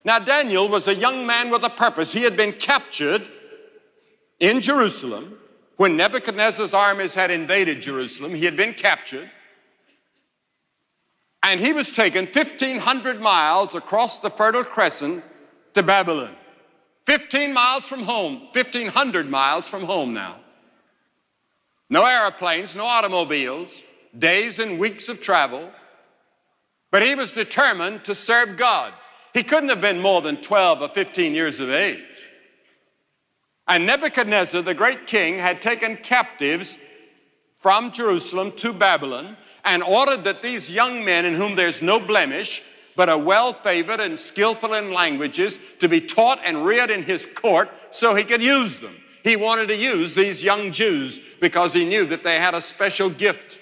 Now, Daniel was a young man with a purpose. He had been captured in Jerusalem when Nebuchadnezzar's armies had invaded Jerusalem. He had been captured, and he was taken 1,500 miles across the Fertile Crescent to Babylon. 15 miles from home, 1,500 miles from home now. No airplanes, no automobiles, days and weeks of travel. But he was determined to serve God. He couldn't have been more than 12 or 15 years of age. And Nebuchadnezzar, the great king, had taken captives from Jerusalem to Babylon and ordered that these young men, in whom there's no blemish, but are well-favored and skillful in languages, to be taught and reared in his court so he could use them. He wanted to use these young Jews because he knew that they had a special gift.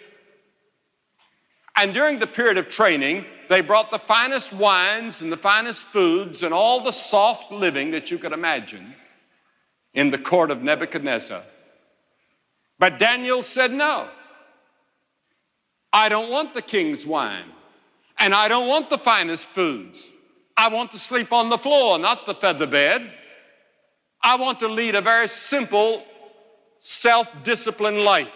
And during the period of training, they brought the finest wines and the finest foods and all the soft living that you could imagine in the court of Nebuchadnezzar. But Daniel said, no, I don't want the king's wine, and I don't want the finest foods. I want to sleep on the floor, not the feather bed. I want to lead a very simple, self-disciplined life.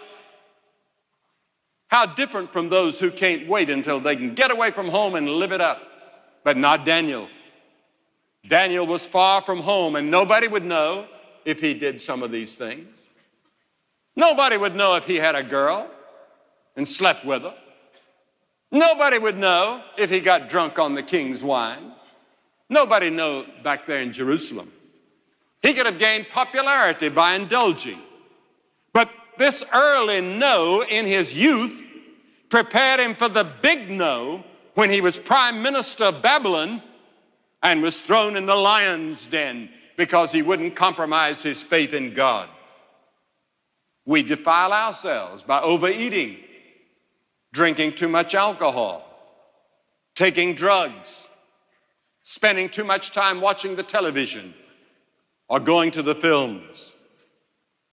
How different from those who can't wait until they can get away from home and live it up. But not Daniel. Daniel was far from home, and nobody would know if he did some of these things. Nobody would know if he had a girl and slept with her. Nobody would know if he got drunk on the king's wine. Nobody knew back there in Jerusalem. He could have gained popularity by indulging. But this early no in his youth prepared him for the big no when he was prime minister of Babylon and was thrown in the lion's den because he wouldn't compromise his faith in God. We defile ourselves by overeating, drinking too much alcohol, taking drugs, spending too much time watching the television, or going to the films.